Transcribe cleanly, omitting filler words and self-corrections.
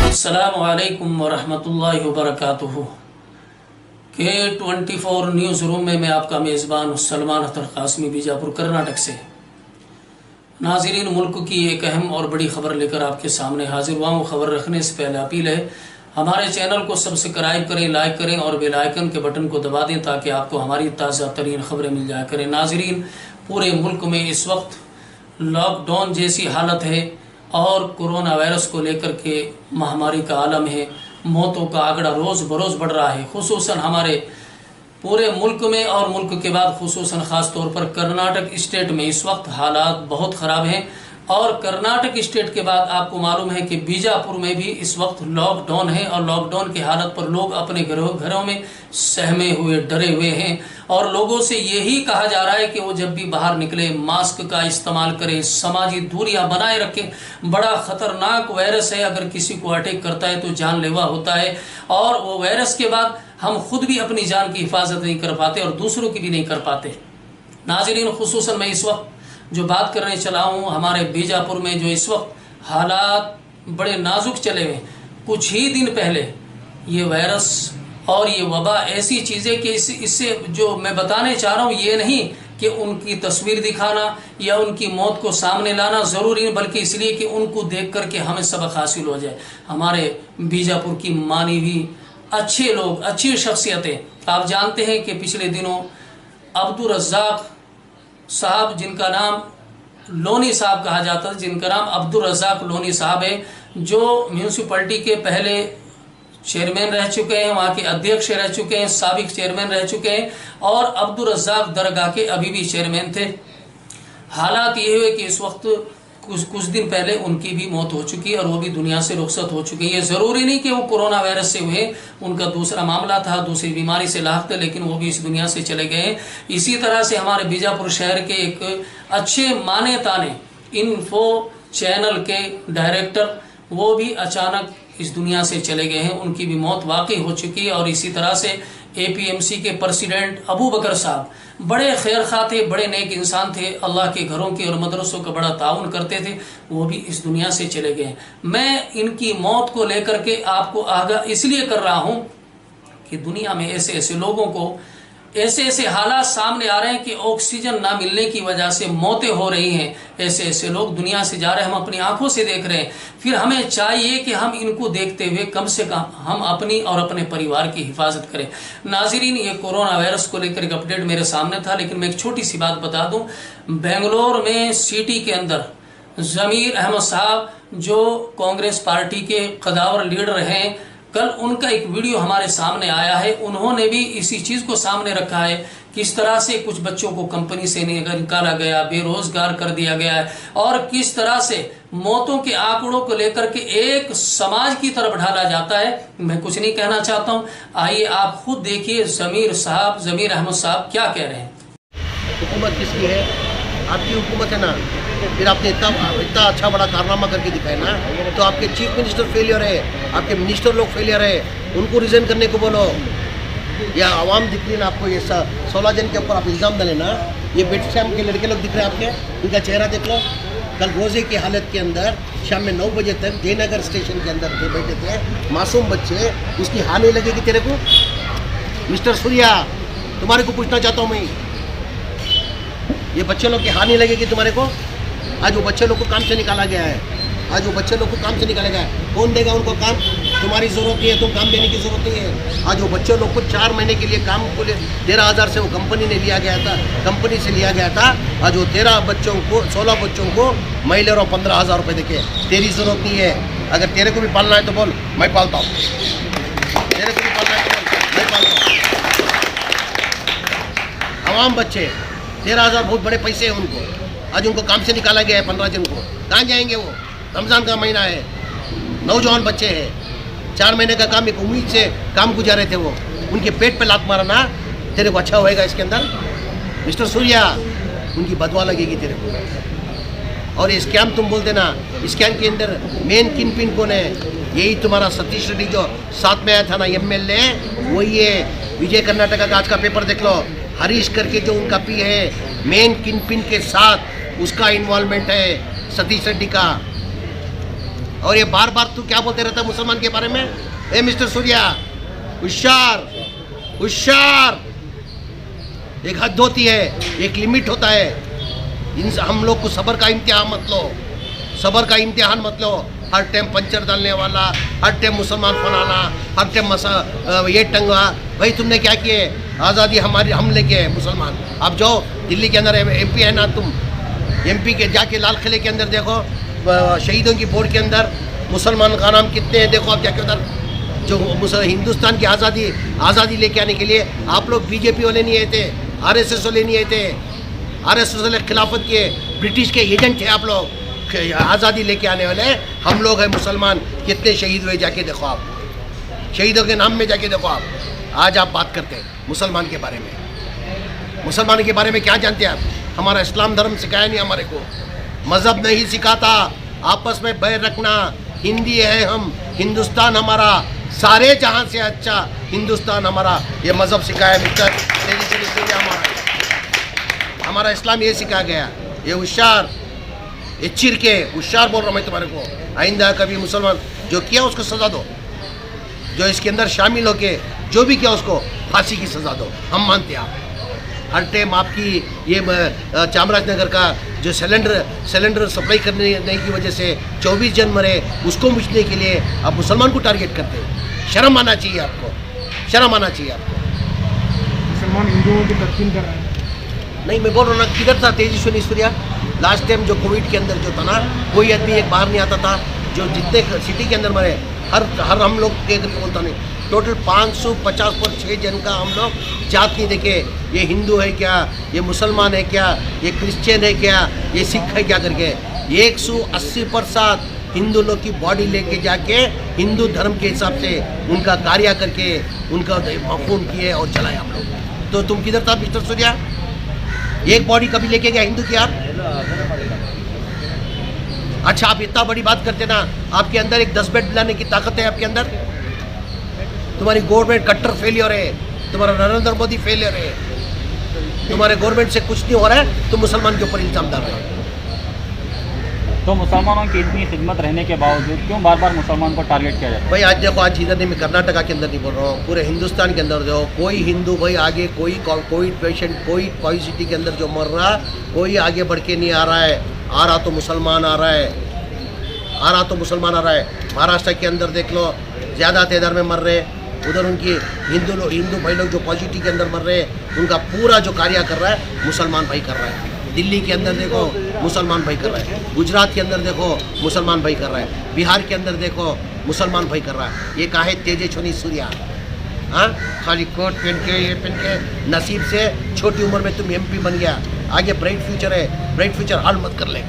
अस्सलामु अलैकुम वरहमतुल्लाहि वबरकातुहू के 24 न्यूज़ रूम में मैं आपका मेज़बान सलमान अख्तर कासमी बीजापुर कर्नाटक से। नाज़रीन, मुल्क की एक अहम और बड़ी खबर लेकर आपके सामने हाजिर हुआ हूँ। खबर रखने से पहले अपील है, हमारे चैनल को सब्सक्राइब करें, लाइक करें और बेल आइकन के बटन को दबा दें ताकि आपको हमारी ताज़ा तरीन खबरें मिल जाया करें। नाज़रीन, पूरे मुल्क में इस वक्त लॉकडाउन जैसी हालत है और कोरोना वायरस को लेकर के महामारी का आलम है। मौतों का आंकड़ा रोज़ बरोज़ बढ़ रहा है, खुसूसन हमारे पूरे मुल्क में और मुल्क के बाद खुसूसन ख़ास तौर पर कर्नाटक स्टेट में इस वक्त हालात बहुत ख़राब हैं। और कर्नाटक स्टेट के बाद आपको मालूम है कि बीजापुर में भी इस वक्त लॉकडाउन है और लॉकडाउन की हालत पर लोग अपने घरों में सहमे हुए, डरे हुए हैं। और लोगों से यही कहा जा रहा है कि वो जब भी बाहर निकले मास्क का इस्तेमाल करें, समाजी दूरियां बनाए रखें। बड़ा ख़तरनाक वायरस है, अगर किसी को अटैक करता है तो जानलेवा होता है। और वो वायरस के बाद हम खुद भी अपनी जान की हिफाजत नहीं कर पाते और दूसरों की भी नहीं कर पाते। नाज़रीन, खुसूसन मैं इस वक्त जो बात करने चला हूँ, हमारे बीजापुर में जो इस वक्त हालात बड़े नाजुक चले हुए। कुछ ही दिन पहले ये वायरस और ये वबा ऐसी चीज़ें कि इससे जो मैं बताने चाह रहा हूँ ये नहीं कि उनकी तस्वीर दिखाना या उनकी मौत को सामने लाना ज़रूरी नहीं, बल्कि इसलिए कि उनको देख कर के हमें सबक हासिल हो जाए। हमारे बीजापुर की मानी हुई अच्छे लोग, अच्छी शख्सियतें, आप जानते हैं कि पिछले दिनों अब्दुल रज़्ज़ाक साहब, जिनका नाम लोनी साहब कहा जाता है, जिनका नाम अब्दुल रज़्ज़ाक लोनी साहब है, जो म्यूनसिपलिटी के पहले चेयरमैन रह चुके हैं, वहाँ के अध्यक्ष रह चुके हैं, साबिक चेयरमैन रह चुके हैं और अब्दुल रज़्ज़ाक दरगाह के अभी भी चेयरमैन थे। हालात ये हुए कि इस वक्त कुछ दिन पहले उनकी भी मौत हो चुकी है और वो भी दुनिया से रुखसत हो चुकी है। ये ज़रूरी नहीं कि वो कोरोना वायरस से हुए, उनका दूसरा मामला था, दूसरी बीमारी से लाहक थे, लेकिन वो भी इस दुनिया से चले गए। इसी तरह से हमारे बीजापुर शहर के एक अच्छे माने ताने इन्फो चैनल के डायरेक्टर, वो भी अचानक इस दुनिया से चले गए हैं, उनकी भी मौत वाकई हो चुकी है। और इसी तरह से APMC के प्रेसिडेंट अबू बकर साहब बड़े खैर खा थे, बड़े नेक इंसान थे, अल्लाह के घरों के और मदरसों का बड़ा ताउन करते थे, वो भी इस दुनिया से चले गए। मैं इनकी मौत को लेकर के आपको आगाह इसलिए कर रहा हूँ कि दुनिया में ऐसे ऐसे लोगों को ऐसे ऐसे हालात सामने आ रहे हैं कि ऑक्सीजन ना मिलने की वजह से मौतें हो रही हैं। ऐसे ऐसे लोग दुनिया से जा रहे हैं, हम अपनी आंखों से देख रहे हैं। फिर हमें चाहिए कि हम इनको देखते हुए कम से कम हम अपनी और अपने परिवार की हिफाजत करें। नाज़रीन, ये कोरोना वायरस को लेकर एक अपडेट मेरे सामने था, लेकिन मैं एक छोटी सी बात बता दूं। बेंगलोर में सिटी के अंदर ज़मीर अहमद साहब, जो कांग्रेस पार्टी के कदावर लीडर हैं, कल उनका एक वीडियो हमारे सामने आया है। उन्होंने भी इसी चीज़ को सामने रखा है, किस तरह से कुछ बच्चों को कंपनी से निकाला गया, बेरोजगार कर दिया गया है और किस तरह से मौतों के आंकड़ों को लेकर के एक समाज की तरफ ढाला जाता है। मैं कुछ नहीं कहना चाहता हूं, आइए आप खुद देखिए ज़मीर अहमद साहब क्या कह रहे हैं। हुकूमत किसकी है? आपकी हुकूमत है ना। फिर आपने इतना अच्छा बड़ा कारनामा करके दिखाया ना, तो आपके चीफ मिनिस्टर फेलियर है, आपके मिनिस्टर लोग फेलियर है, उनको रिजाइन करने को बोलो। या आवाम दिख रही है ना आपको, ये 16 जन के ऊपर आप इल्ज़ाम डाले ना। ये बेटे शाम के लड़के लोग दिख रहे हैं आपके, उनका चेहरा देख लो। कल रोज़े की हालत के अंदर शाम में 9 बजे तक जयनगर स्टेशन के अंदर बैठे थे मासूम बच्चे। उसकी हाँ नहीं लगेगी तेरे को? मिस्टर सूर्या, तुम्हारे को पूछना चाहता हूँ मैं, ये बच्चे लोग की हाँ नहीं लगेगी तुम्हारे को? आज वो बच्चे लोग को काम से निकाला गया है, आज वो बच्चे लोग को काम से निकाला गया है। कौन देगा उनको काम? तुम्हारी ज़रूरत नहीं है, तुम काम देने की ज़रूरत नहीं है। आज वो बच्चे लोग को 4 महीने के लिए काम को 13,000 से वो कंपनी ने लिया गया था, कंपनी से लिया गया था। आज वो 16 बच्चों को महीने और 15,000 रुपये देखे। तेरी ज़रूरत नहीं है, अगर तेरे को भी पालना है तो बोल, मैं पालता हूँ। तेरे को भी पालना है तो बोल, मैं पालता हूँ। आवाम बच्चे 13,000 बहुत बड़े पैसे हैं उनको। आज उनको काम से निकाला गया है 15 जन को। कहाँ जाएंगे वो? रमज़ान का महीना है, नौजवान बच्चे हैं, 4 महीने का काम एक उम्मीद से काम गुजारे थे वो, उनके पेट पे लात मारा ना, तेरे को अच्छा होएगा इसके अंदर? मिस्टर सूर्या, उनकी बदवा लगेगी तेरे को। और ये स्कैम तुम बोल देना, स्कैम के अंदर मेन किन पिन कौन है? यही तुम्हारा सतीश रेड्डी जो साथ में आया था ना MLA, वही है। विजय कर्नाटका का आज का पेपर देख लो, हरीश करके जो उनका पी है, मेन किन पिन के साथ उसका इन्वॉल्वमेंट है सतीश रेड्डी का। और ये बार बार तू क्या बोलते रहता है मुसलमान के बारे में? ए मिस्टर सूर्या, होशियार होशियार, एक हद होती है, एक लिमिट होता है। हम लोग को सब्र का इम्तिहान मत लो, सब्र का इम्तिहान मत लो। हर टाइम पंचर डालने वाला, हर टाइम मुसलमान फनाना, हर टाइम ये टंगा। भाई तुमने क्या किए? आज़ादी हमारी हम लेके है मुसलमान। अब जाओ दिल्ली के अंदर MP है ना तुम, MP के जाके लाल किले के अंदर देखो, शहीदों की बोर्ड के अंदर मुसलमान का नाम कितने हैं देखो। आप जाके उधर जो हिंदुस्तान की आज़ादी लेके आने के लिए आप लोग BJP वाले नहीं आए थे, RSS वाले नहीं आए थे। RSS वाले खिलाफत के ब्रिटिश के एजेंट थे आप लोग, आज़ादी लेके आने वाले हम लोग हैं मुसलमान। कितने शहीद हुए जाके देखो आप, शहीदों के नाम में जाके देखो आप। आज आप बात करते हैं मुसलमान के बारे में। मुसलमान के बारे में क्या जानते हैं आप? हमारा इस्लाम धर्म सिखाया नहीं हमारे को, मज़हब नहीं सिखाता। आपस में बैर रखना, हिंदी है हम, हिंदुस्तान हमारा, सारे जहां से अच्छा हिंदुस्तान हमारा, ये मज़हब सिखाया मित्र। हमारा इस्लाम ये सिखाया गया। ये होशियार, ये चिर के होशियार बोल रहा हूँ मैं तुम्हारे को। आइंदा कभी मुसलमान जो किया उसको सज़ा दो, जो इसके अंदर शामिल होके जो भी किया उसको फांसी की सज़ा दो। हम मानते हैं आप हर टाइम आपकी ये चामराजनगर का जो सिलेंडर सप्लाई करने की वजह से 24 जन मरे, उसको मुझने के लिए आप मुसलमान को टारगेट करते हैं। शर्म आना चाहिए आपको, शर्म आना चाहिए आपको। मुसलमान हिंदुओं की तकफीर कर रहे हैं। नहीं, मैं बोल रहा हूँ ना, किधर था तेजस्वी सूर्या? लास्ट टाइम जो कोविड के अंदर जो था ना, कोई आदमी एक बाहर नहीं आता था। जो जितने सिटी के अंदर मरे, हर हम लोग के बोलता नहीं, टोटल 550 पर 6 जन का हम लोग जात नहीं देखे। ये हिंदू है क्या, ये मुसलमान है क्या, ये क्रिश्चियन है क्या, ये सिख है क्या करके 180% हिंदू लोग की बॉडी लेके जाके हिंदू धर्म के हिसाब से उनका कार्य करके उनका मफहूम किए और चलाए हम लोग। तो तुम किधर था मिस्टर सूर्या? एक बॉडी कभी लेके गया हिंदू की आप? अच्छा, आप इतना बड़ी बात करते ना, आपके अंदर एक 10 बेड लाने की ताकत है आपके अंदर। तुम्हारी गवर्नमेंट कट्टर फेलियर है, तुम्हारा नरेंद्र मोदी फेलियर है, तुम्हारे गवर्नमेंट से कुछ नहीं हो रहा है, तुम मुसलमान के ऊपर इल्जाम डाल रहे हो। तो मुसलमानों की इतनी खिदमत रहने के बावजूद क्यों बार बार मुसलमान को टारगेट किया जाता है? भाई आज देखो, आज इधर नहीं, मैं कर्नाटका के अंदर नहीं बोल रहा हूँ, पूरे हिंदुस्तान के अंदर जो कोई हिंदू भाई आगे, कोई पेशेंट, कोई सिटी के अंदर जो मर रहा, कोई आगे बढ़ के नहीं आ रहा है। आ रहा तो मुसलमान आ रहा है, आ रहा तो मुसलमान आ रहा है। महाराष्ट्र के अंदर देख लो, ज़्यादा तादाद में मर रहे, उधर उनकी हिंदू भाई लोग जो पॉजिटिव के अंदर मर रहे, उनका पूरा जो कार्य कर रहा है मुसलमान भाई कर रहा है। दिल्ली के अंदर देखो मुसलमान भाई कर रहा है, गुजरात के अंदर देखो मुसलमान भाई कर रहा है, बिहार के अंदर देखो मुसलमान भाई कर रहा है। ये कहा है तेजस्वी सूर्या? हाँ, खाली कोट पहन के, ये पहन के, नसीब से छोटी उम्र में तुम MP बन गया। आगे ब्राइट फ्यूचर है, ब्राइट फ्यूचर हाल मत कर ले।